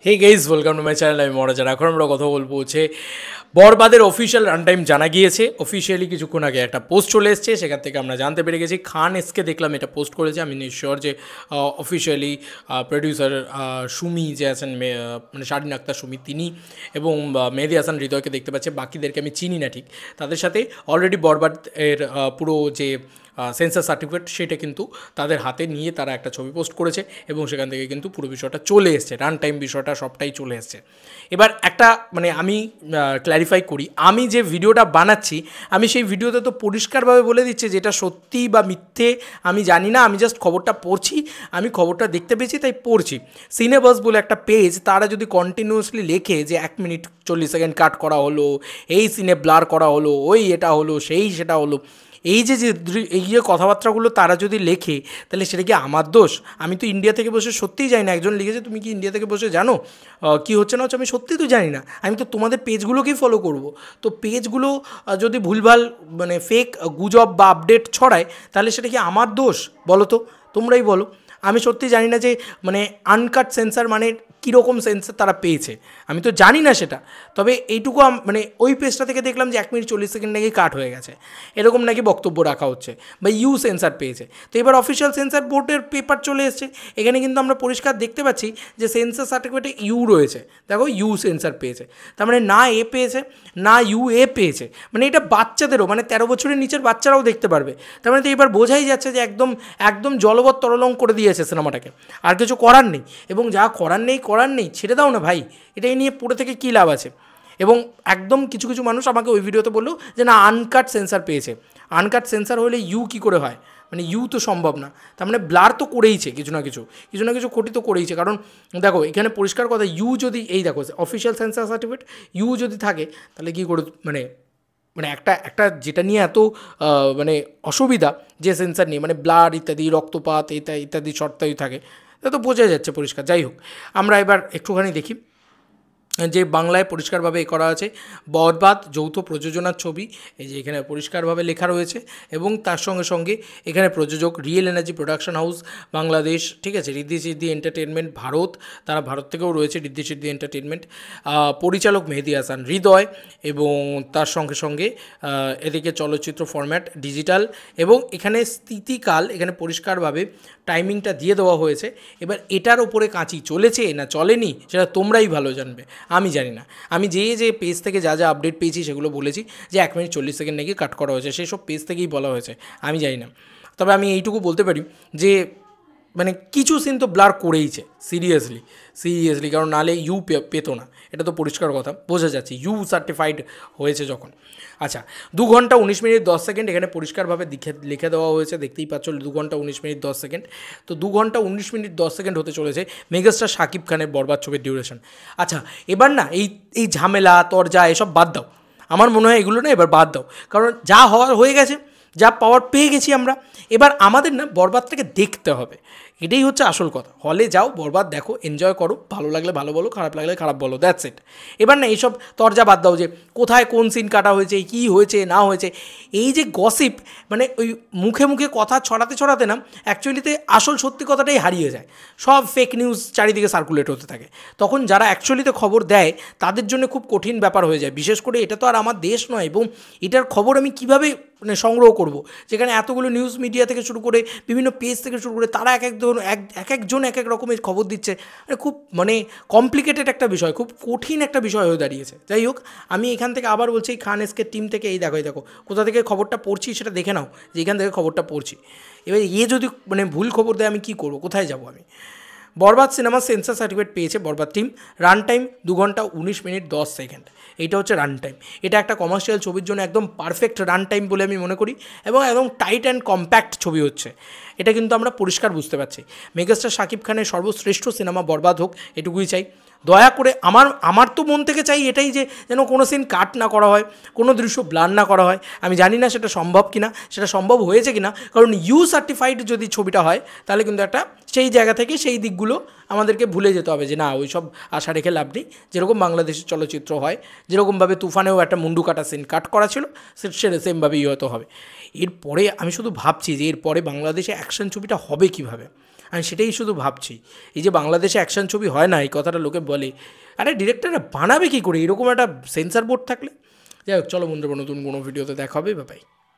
Hey guys welcome to my channel. আমি মহারাজার। এখন আমরা কথা বলবো হচ্ছে বরবাদের অফিসিয়াল রান টাইম জানা গিয়েছে। অফিসিয়ালি কিছুক্ষণ আগে একটা পোস্ট চলে এসেছে, সেখান থেকে আমরা জানতে পেরে গেছি। খান এসকে দেখলাম এটা পোস্ট করেছে। আমি নিশ্চয় যে অফিসিয়ালি প্রডিউসার সুমি যে আছেন, মানে শারিন আক্তার সুমি, তিনি এবং মেহেদি হাসান হৃদয়কে দেখতে পাচ্ছে। বাকিদেরকে আমি চিনি না ঠিক। তাদের সাথে অলরেডি বরবাদ এর পুরো যে সেন্সার সার্টিফিকেট সেটা কিন্তু তাদের হাতে নিয়ে তারা একটা ছবি পোস্ট করেছে এবং সেখান থেকে কিন্তু পুরো বিষয়টা চলে এসছে, রান টাইম বিষয়টা সবটাই চলে এসছে। এবার একটা মানে আমি ক্ল্যারিফাই করি, আমি যে ভিডিওটা বানাচ্ছি আমি সেই ভিডিওতে তো পরিষ্কারভাবে বলে দিচ্ছি যেটা সত্যি বা মিথ্যে আমি জানি না, আমি জাস্ট খবরটা পড়ছি, আমি খবরটা দেখতে পেয়েছি তাই পড়ছি। সিনেবাস বলে একটা পেজ, তারা যদি কন্টিনিউয়াসলি লেখে যে 1 মিনিট 40 সেকেন্ড কাট করা হলো, এই সিনে ব্লার করা হলো, ওই এটা হলো, সেই সেটা হলো, এই যে এই যে কথাবার্তাগুলো তারা যদি লেখে, তাহলে সেটা কি আমার দোষ? আমি তো ইন্ডিয়া থেকে বসে সত্যিই জানি না। একজন লিখেছে তুমি কি ইন্ডিয়া থেকে বসে জানো কী হচ্ছে না হচ্ছে? আমি সত্যিই তো জানি না, আমি তো তোমাদের পেজগুলোকেই ফলো করব। তো পেজগুলো যদি ভুলভাল মানে ফেক গুজব বা আপডেট ছড়ায়, তাহলে সেটা কি আমার দোষ? বলো তো, তোমরাই বলো। আমি সত্যি জানি না যে মানে আনকাট সেন্সার মানে কীরকম সেন্সার তারা পেয়েছে, আমি তো জানি না সেটা। তবে এইটুকু মানে ওই পেজটা থেকে দেখলাম যে 1 মিনিট 40 সেকেন্ড নাকি কাট হয়ে গেছে, এরকম নাকি বক্তব্য রাখা হচ্ছে, বা ইউ সেন্সার পেয়েছে। তো এবার অফিসিয়াল সেন্সার বোর্ডের পেপার চলে এসছে, এখানে কিন্তু আমরা পরিষ্কার দেখতে পাচ্ছি যে সেন্সার সার্টিফিকেটে ইউ রয়েছে। দেখো, ইউ সেন্সার পেয়েছে, তার মানে না এ পেয়েছে না ইউ এ পেয়েছে। মানে এটা বাচ্চাদেরও, মানে 13 বছরের নিচের বাচ্চারাও দেখতে পারবে। তার মানে তো এবার বোঝাই যাচ্ছে যে একদম একদম জলবৎ তরলং করে দিয়েছে সিনেমাটাকে, আর কিছু করার নেই। এবং যা করার নেই ছেড়ে দাও না ভাই, এটাই নিয়ে পড়ে থেকে কী লাভ আছে? এবং একদম কিছু কিছু মানুষ আমাকে ওই ভিডিওতে বললো যে না, আনকাট সেন্সার পেয়েছে। আনকাট সেন্সার হলে ইউ কী করে হয়? মানে ইউ তো সম্ভব না, তার মানে ব্লার তো করেইছে, কিছু না কিছু ক্ষতি তো করেইছে। কারণ দেখো এখানে পরিষ্কার কথা, ইউ যদি এই দেখো অফিসিয়াল সেন্সার সার্টিফিকেট ইউ যদি থাকে, তাহলে কী করে মানে মানে একটা একটা যেটা নিয়ে এত মানে অসুবিধা, যে সেন্সার নিয়ে মানে ব্লাড ইত্যাদি, রক্তপাত ইত্যাদি শর্তায়ু থাকে, তা তো বোঝা যাচ্ছে পরিষ্কার। যাই হোক, আমরা এবার একটুখানি দেখি যে বাংলায় পরিষ্কারভাবে করা আছে বরবাদ যৌথ প্রযোজনার ছবি। এই যে এখানে পরিষ্কারভাবে লেখা রয়েছে, এবং তার সঙ্গে সঙ্গে এখানে প্রযোজক real energy production house Bangladesh, ঠিক আছে, ঋদ্ধি সিদ্ধি এন্টারটেনমেন্ট ভারত, তারা ভারত থেকেও রয়েছে ঋদ্ধি সিদ্ধি এন্টারটেনমেন্ট, পরিচালক মেহেদি হাসান হৃদয়, এবং তার সঙ্গে সঙ্গে এদিকে চলচ্চিত্র ফরম্যাট ডিজিটাল, এবং এখানে স্থিতিকাল এখানে পরিষ্কারভাবে টাইমিংটা দিয়ে দেওয়া হয়েছে। এবার এটার ওপরে কাঁচি চলেছে না চলেনি সেটা তোমরাই ভালো জানবে, আমি জানি না। আমি যে পেজ থেকে যা আপডেট পেয়েছি সেগুলো বলেছি, যে 1 মিনিট 40 সেকেন্ড নাকি কাট করা হয়েছে, সেই সব পেজ থেকেই বলা হয়েছে, আমি জানি না। তবে আমি এইটুকু বলতে পারি যে মানে কিছু সিন তো ব্লার করেইছে, সিরিয়াসলি, কারণ নাহলে ইউ পেতো না, এটা তো পরিষ্কার কথা, বোঝা যাচ্ছে ইউ সার্টিফাইড হয়েছে যখন। আচ্ছা, 2 ঘন্টা 19 মিনিট 10 সেকেন্ড এখানে পরিষ্কারভাবে লিখে দেওয়া হয়েছে, দেখতেই পাচ্ছ 2 ঘন্টা 19 মিনিট 10 সেকেন্ড। তো 2 ঘন্টা 19 মিনিট 10 সেকেন্ড হতে চলেছে মেগাস্টার শাকিব খানের বরবাদ ছবির ডিউরেশন। আচ্ছা, এবার না এই ঝামেলা তরজা এসব বাদ দাও, আমার মনে হয় এগুলো না এবার বাদ দাও, কারণ যা হওয়ার হয়ে গেছে, যা পাওয়ার পেয়ে গেছি আমরা। এবার আমাদের না বরবাদটাকে দেখতে হবে, এটাই হচ্ছে আসল কথা। হলে যাও, বরবাদ দেখো, এনজয় করো, ভালো লাগলে ভালো বলো, খারাপ লাগলে খারাপ বলো, দ্যাটস ইট। এবার না এইসব তরজা বাদ দাও যে কোথায় কোন সিন কাটা হয়েছে, কী হয়েছে না হয়েছে, এই যে গসিপ, মানে ওই মুখে মুখে কথা ছড়াতে না অ্যাকচুয়ালিতে আসল সত্যি কথাটাই হারিয়ে যায়। সব ফেক নিউজ চারিদিকে সার্কুলেট হতে থাকে, তখন যারা অ্যাকচুয়ালিতে খবর দেয় তাদের জন্য খুব কঠিন ব্যাপার হয়ে যায়। বিশেষ করে এটা তো আর আমার দেশ নয়, এবং এটার খবর আমি কীভাবে মানে সংগ্রহ করব, যেখানে এতগুলো নিউজ মিডিয়া থেকে শুরু করে বিভিন্ন পেজ থেকে শুরু করে তারা একজন এক এক রকমের খবর দিচ্ছে। খুব মানে কমপ্লিকেটেড একটা বিষয়, খুব কঠিন একটা বিষয় হয়ে দাঁড়িয়েছে। যাই হোক, আমি এখান থেকে আবার বলছি, খান এসকের টিম থেকে এই দেখো কোথা থেকে খবরটা পড়ছি সেটা দেখে নাও, যে এখান থেকে খবরটা পড়ছি। এবার যদি মানে ভুল খবর দেয় আমি কী করবো, কোথায় যাব আমি? বরবাদ সিনেমা সেন্সার সার্টিফিকেট পেয়েছে বরবাদ টিম। রান টাইম 2 ঘন্টা 19 মিনিট 10 সেকেন্ড, এইটা হচ্ছে রান টাইম। এটা একটা কমার্শিয়াল ছবির জন্য একদম পারফেক্ট রান টাইম বলে আমি মনে করি, এবং একদম টাইট অ্যান্ড কম্প্যাক্ট ছবি হচ্ছে, এটা কিন্তু আমরা পরিষ্কার বুঝতে পারছি। মেগাস্টার শাকিব খানের সর্বশ্রেষ্ঠ সিনেমা বরবাদ হোক, এটুকুই চাই। দয়া করে আমার তো মন থেকে চাই এটাই, যে যেন কোনো সিন কাট না করা হয়, কোনো দৃশ্য ব্লার না করা হয়। আমি জানি না সেটা সম্ভব কিনা, সেটা সম্ভব হয়েছে কিনা, কারণ ইউ সার্টিফাইড যদি ছবিটা হয় তাহলে কিন্তু একটা সেই জায়গা থেকে সেই দিকগুলো আমাদেরকে ভুলে যেতে হবে, যে না ওই সব আশা রেখে লাভ নেই। যেরকম বাংলাদেশের চলচ্চিত্র হয়, যেরকমভাবে তুফানেও একটা মুন্ডু কাটা সিন কাট করা ছিল, সেটা সেমভাবেই হয়তো হবে। এরপরে আমি শুধু ভাবছি যে এরপরে বাংলাদেশে অ্যাকশন ছবিটা হবে কীভাবে। আমি সেটাই শুধু ভাবছি, এই যে বাংলাদেশে অ্যাকশন ছবি হয় না এই কথাটা লোকে বলে, আরে ডিরেক্টররা বানাবে কী করে এরকম একটা সেন্সার বোর্ড থাকলে। যাই হোক, চলো বন্ধুরা, নতুন কোনো ভিডিওতে দেখা হবে, বাই।